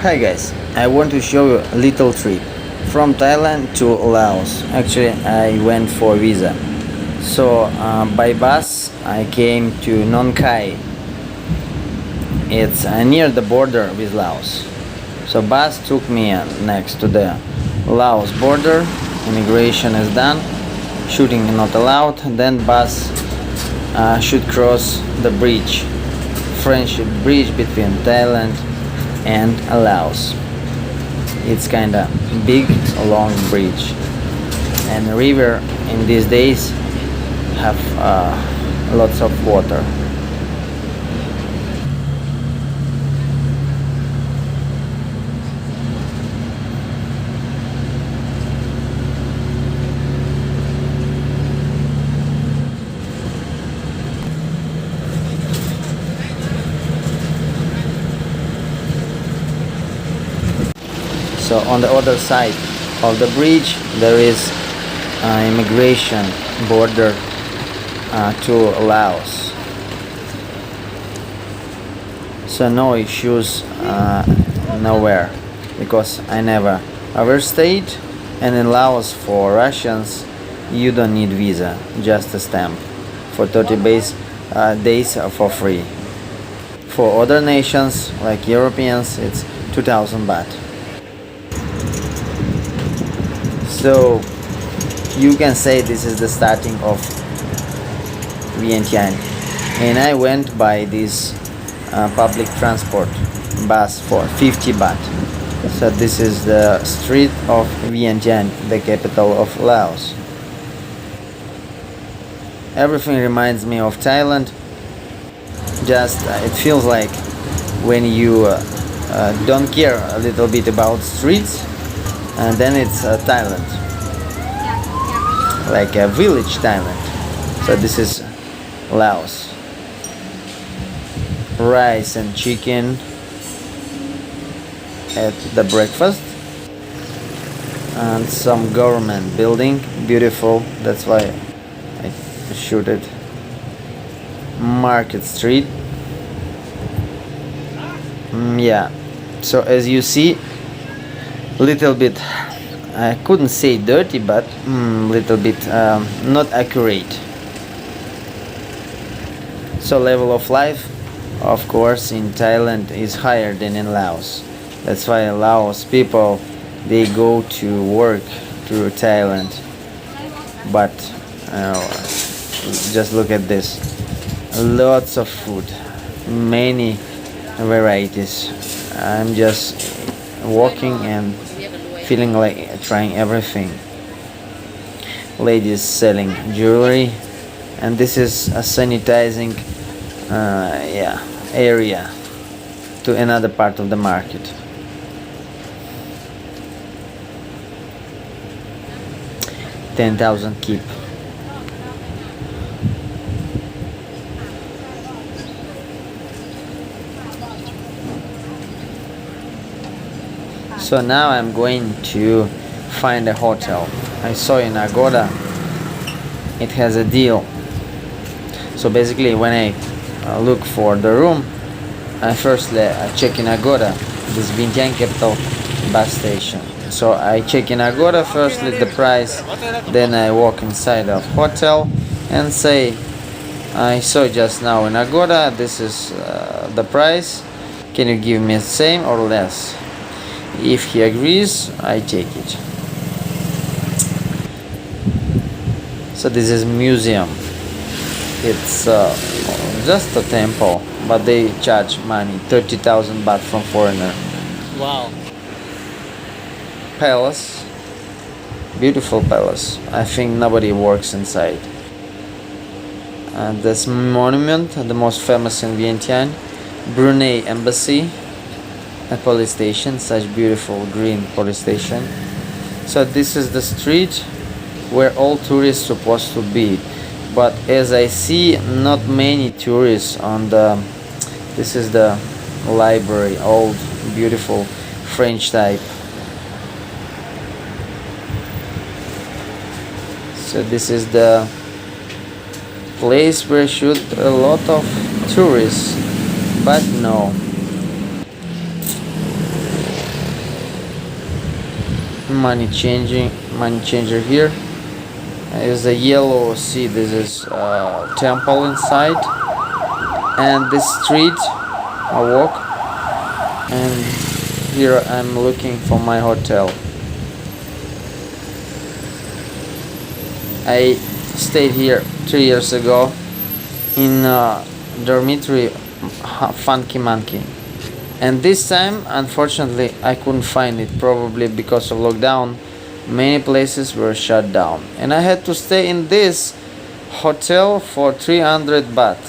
Hi guys, I want to show you a little trip from Thailand to Laos. Actually, I went for visa. So by bus I came to Nong Khai. It's near the border with Laos. So bus took me next to the Laos border. Immigration is done. Shooting not allowed. Then bus should cross the bridge, friendship bridge between Thailand and Laos. It's kinda big, long bridge, and the river in these days have lots of water. So on the other side of the bridge there is immigration border to Laos. So no issues nowhere, because I never overstayed, and in Laos for Russians you don't need visa, just a stamp for 30 days for free. For other nations like Europeans it's 2000 baht. So you can say this is the starting of Vientiane, and I went by this public transport bus for 50 baht. So this is the street of Vientiane, the capital of Laos. Everything reminds me of Thailand. Just it feels like when you don't care a little bit about streets, and then it's Thailand, like a village Thailand. So this is Laos. Rice and chicken at the breakfast, and some government building, beautiful, that's why I shoot it. Market street. Yeah, so as you see, little bit, I couldn't say dirty, but little bit not accurate. So level of life, of course, in Thailand is higher than in Laos. That's why Laos people, they go to work to Thailand. But just look at this, lots of food, many varieties. I'm just walking and feeling like trying everything. Ladies selling jewelry, and this is a sanitizing area to another part of the market. $10,000 keep. So now I'm going to find a hotel. I saw in Agoda it has a deal. So basically when I look for the room, I firstly check in Agoda, this Vientiane capital bus station. So I check in Agoda firstly the price, then I walk inside of hotel and say, I saw just now in Agoda, this is the price, can you give me the same or less? If he agrees, I take it. So this is museum. It's just a temple, but they charge money, 30,000 baht from foreigner. Wow. Palace, beautiful palace. I think nobody works inside. And this monument, the most famous in Vientiane, Brunei Embassy. A police station, such beautiful green police station. So this is the street where all tourists supposed to be, but as I see, not many tourists on the. This is the library, old beautiful French type. So this is the place where should a lot of tourists, but no. money changer here. Is a yellow. See, this is temple inside, and this street I walk, and here I'm looking for my hotel. I stayed here 3 years ago in dormitory Funky Monkey, and this time unfortunately I couldn't find it, probably because of lockdown. Many places were shut down, and I had to stay in this hotel for 300 baht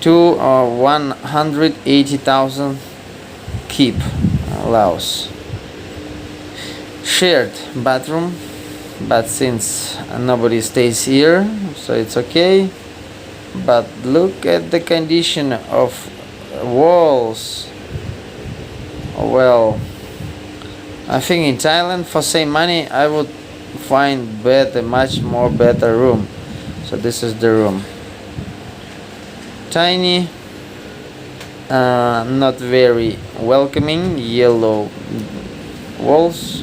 to 180,000 keep Laos. Shared bathroom, but since nobody stays here, so it's okay. But look at the condition of walls. Well, I think in Thailand for same money I would find much more better room. So this is the room. Tiny, not very welcoming, yellow walls,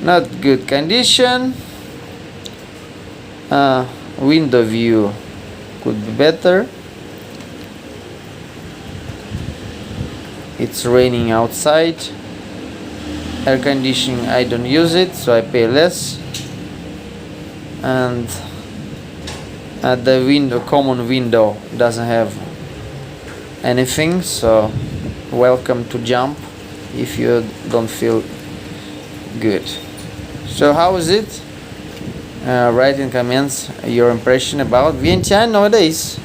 not good condition. Window view could be better. It's raining outside. Air conditioning, I don't use it, so I pay less. And the window, common window, doesn't have anything, so welcome to jump if you don't feel good. So how is it? Write in comments your impression about Vientiane nowadays.